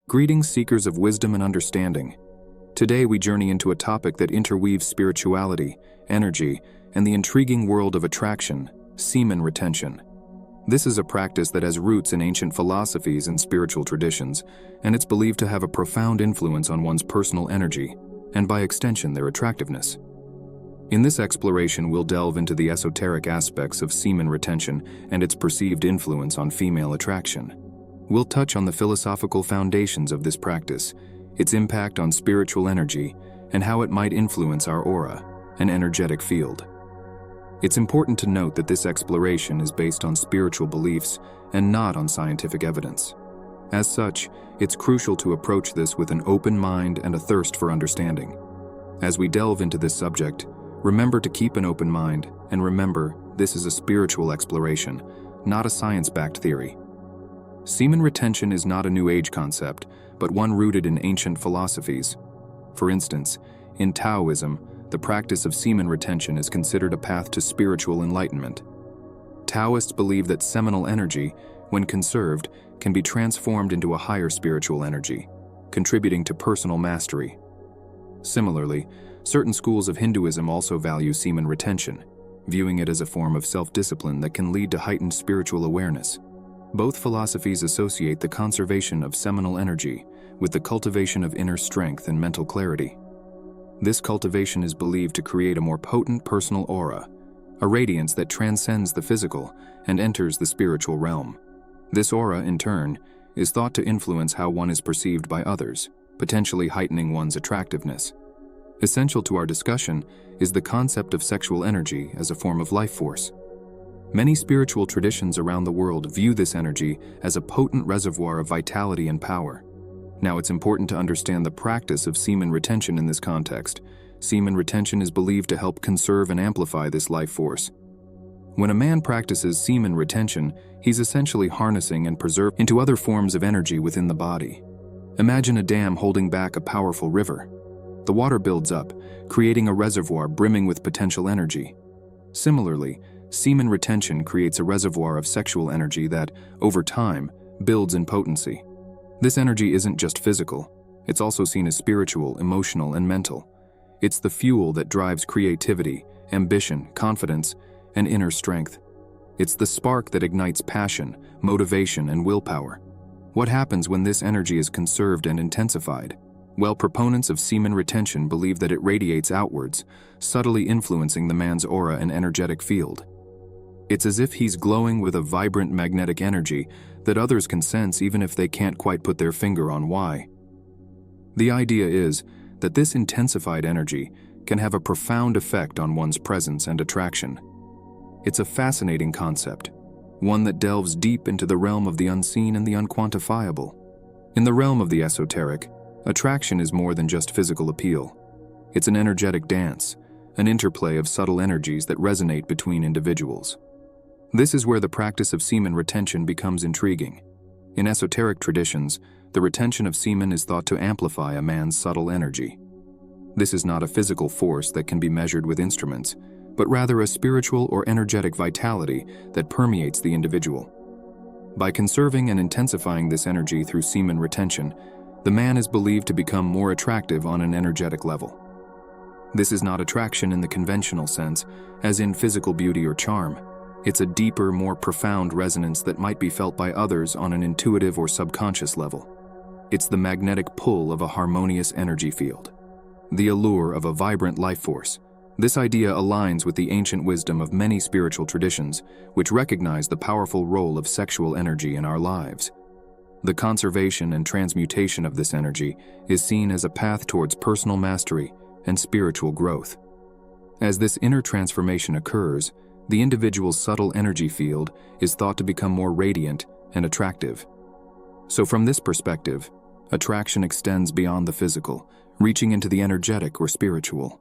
Greetings, seekers of wisdom and understanding. Today we journey into a topic that interweaves spirituality, energy, and the intriguing world of attraction, semen retention. This is a practice that has roots in ancient philosophies and spiritual traditions, and it's believed to have a profound influence on one's personal energy, and by extension their attractiveness. In this exploration, we'll delve into the esoteric aspects of semen retention and its perceived influence on female attraction. We'll touch on the philosophical foundations of this practice, its impact on spiritual energy, and how it might influence our aura, an energetic field. It's important to note that this exploration is based on spiritual beliefs and not on scientific evidence. As such, it's crucial to approach this with an open mind and a thirst for understanding. As we delve into this subject, remember to keep an open mind, and remember, this is a spiritual exploration, not a science-backed theory. Semen retention is not a New Age concept, but one rooted in ancient philosophies. For instance, in Taoism, the practice of semen retention is considered a path to spiritual enlightenment. Taoists believe that seminal energy, when conserved, can be transformed into a higher spiritual energy, contributing to personal mastery. Similarly, certain schools of Hinduism also value semen retention, viewing it as a form of self-discipline that can lead to heightened spiritual awareness. Both philosophies associate the conservation of seminal energy with the cultivation of inner strength and mental clarity. This cultivation is believed to create a more potent personal aura, a radiance that transcends the physical and enters the spiritual realm. This aura, in turn, is thought to influence how one is perceived by others, potentially heightening one's attractiveness. Essential to our discussion is the concept of sexual energy as a form of life force. Many spiritual traditions around the world view this energy as a potent reservoir of vitality and power. Now, it's important to understand the practice of semen retention in this context. Semen retention is believed to help conserve and amplify this life force. When a man practices semen retention, he's essentially harnessing and preserving into other forms of energy within the body. Imagine a dam holding back a powerful river. The water builds up, creating a reservoir brimming with potential energy. Similarly, semen retention creates a reservoir of sexual energy that, over time, builds in potency. This energy isn't just physical, it's also seen as spiritual, emotional, and mental. It's the fuel that drives creativity, ambition, confidence, and inner strength. It's the spark that ignites passion, motivation, and willpower. What happens when this energy is conserved and intensified? Well, proponents of semen retention believe that it radiates outwards, subtly influencing the man's aura and energetic field. It's as if he's glowing with a vibrant magnetic energy that others can sense even if they can't quite put their finger on why. The idea is that this intensified energy can have a profound effect on one's presence and attraction. It's a fascinating concept, one that delves deep into the realm of the unseen and the unquantifiable. In the realm of the esoteric, attraction is more than just physical appeal. It's an energetic dance, an interplay of subtle energies that resonate between individuals. This is where the practice of semen retention becomes intriguing. In esoteric traditions, the retention of semen is thought to amplify a man's subtle energy. This is not a physical force that can be measured with instruments, but rather a spiritual or energetic vitality that permeates the individual. By conserving and intensifying this energy through semen retention, the man is believed to become more attractive on an energetic level. This is not attraction in the conventional sense, as in physical beauty or charm. It's a deeper, more profound resonance that might be felt by others on an intuitive or subconscious level. It's the magnetic pull of a harmonious energy field, the allure of a vibrant life force. This idea aligns with the ancient wisdom of many spiritual traditions, which recognize the powerful role of sexual energy in our lives. The conservation and transmutation of this energy is seen as a path towards personal mastery and spiritual growth. As this inner transformation occurs, the individual's subtle energy field is thought to become more radiant and attractive. So from this perspective, attraction extends beyond the physical, reaching into the energetic or spiritual.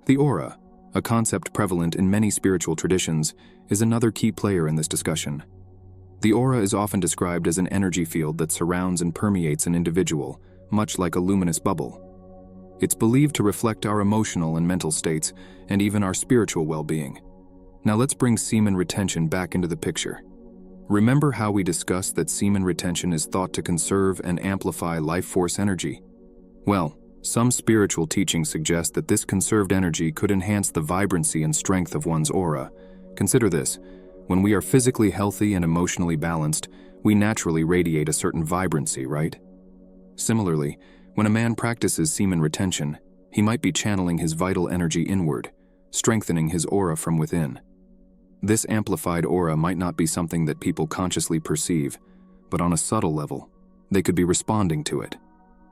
The aura, a concept prevalent in many spiritual traditions, is another key player in this discussion. The aura is often described as an energy field that surrounds and permeates an individual, much like a luminous bubble. It's believed to reflect our emotional and mental states, and even our spiritual well-being. Now let's bring semen retention back into the picture. Remember how we discussed that semen retention is thought to conserve and amplify life force energy? Well, some spiritual teachings suggest that this conserved energy could enhance the vibrancy and strength of one's aura. Consider this: when we are physically healthy and emotionally balanced, we naturally radiate a certain vibrancy, right? Similarly, when a man practices semen retention, he might be channeling his vital energy inward, strengthening his aura from within. This amplified aura might not be something that people consciously perceive, but on a subtle level, they could be responding to it.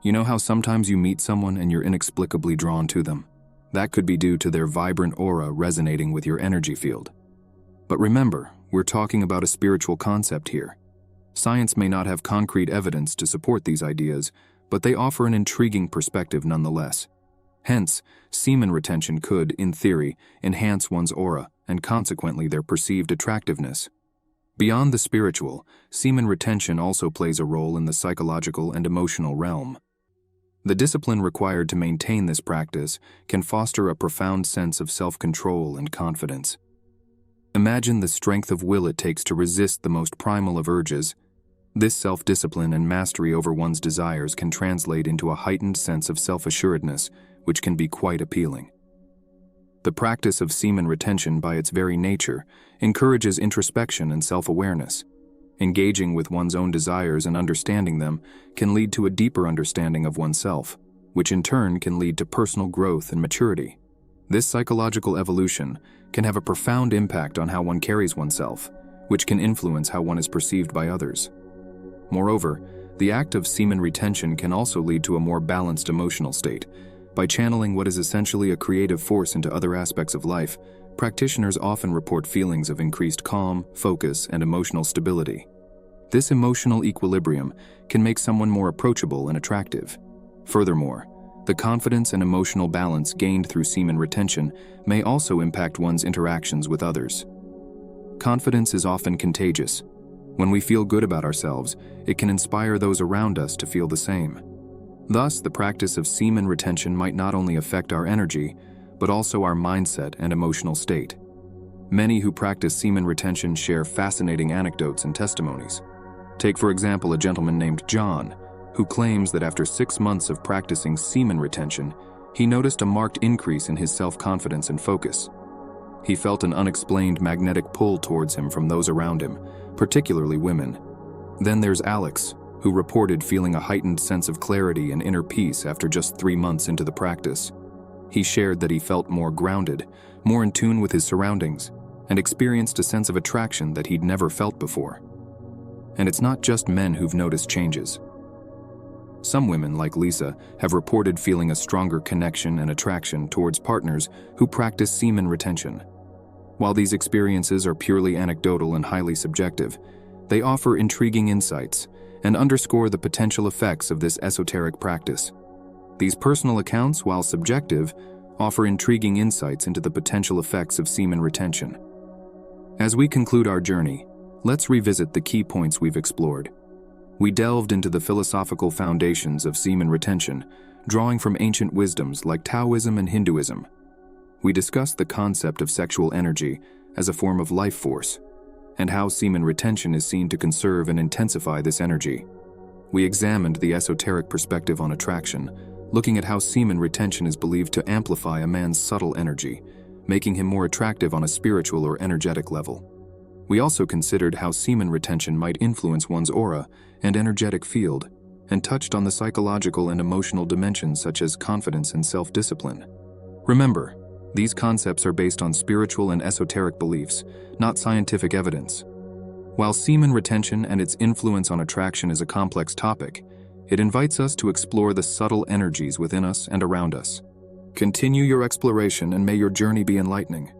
You know how sometimes you meet someone and you're inexplicably drawn to them? That could be due to their vibrant aura resonating with your energy field. But remember, we're talking about a spiritual concept here. Science may not have concrete evidence to support these ideas, but they offer an intriguing perspective nonetheless. Hence, semen retention could, in theory, enhance one's aura and consequently their perceived attractiveness. Beyond the spiritual, semen retention also plays a role in the psychological and emotional realm. The discipline required to maintain this practice can foster a profound sense of self-control and confidence. Imagine the strength of will it takes to resist the most primal of urges. This self-discipline and mastery over one's desires can translate into a heightened sense of self-assuredness, which can be quite appealing. The practice of semen retention, by its very nature, encourages introspection and self-awareness. Engaging with one's own desires and understanding them can lead to a deeper understanding of oneself, which in turn can lead to personal growth and maturity. This psychological evolution can have a profound impact on how one carries oneself, which can influence how one is perceived by others. Moreover, the act of semen retention can also lead to a more balanced emotional state. By channeling what is essentially a creative force into other aspects of life, practitioners often report feelings of increased calm, focus, and emotional stability. This emotional equilibrium can make someone more approachable and attractive. Furthermore, the confidence and emotional balance gained through semen retention may also impact one's interactions with others. Confidence is often contagious. When we feel good about ourselves, it can inspire those around us to feel the same. Thus, the practice of semen retention might not only affect our energy, but also our mindset and emotional state. Many who practice semen retention share fascinating anecdotes and testimonies. Take, for example, a gentleman named John, who claims that after 6 months of practicing semen retention, he noticed a marked increase in his self-confidence and focus. He felt an unexplained magnetic pull towards him from those around him, particularly women. Then there's Alex, who reported feeling a heightened sense of clarity and inner peace after just 3 months into the practice. He shared that he felt more grounded, more in tune with his surroundings, and experienced a sense of attraction that he'd never felt before. And it's not just men who've noticed changes. Some women, like Lisa, have reported feeling a stronger connection and attraction towards partners who practice semen retention. While these experiences are purely anecdotal and highly subjective, they offer intriguing insights and underscore the potential effects of this esoteric practice. These personal accounts, while subjective, offer intriguing insights into the potential effects of semen retention. As we conclude our journey, let's revisit the key points we've explored. We delved into the philosophical foundations of semen retention, drawing from ancient wisdoms like Taoism and Hinduism. We discussed the concept of sexual energy as a form of life force, and how semen retention is seen to conserve and intensify this energy. We examined the esoteric perspective on attraction, looking at how semen retention is believed to amplify a man's subtle energy, making him more attractive on a spiritual or energetic level. We also considered how semen retention might influence one's aura and energetic field, and touched on the psychological and emotional dimensions such as confidence and self-discipline. Remember, these concepts are based on spiritual and esoteric beliefs, not scientific evidence. While semen retention and its influence on attraction is a complex topic, it invites us to explore the subtle energies within us and around us. Continue your exploration and may your journey be enlightening.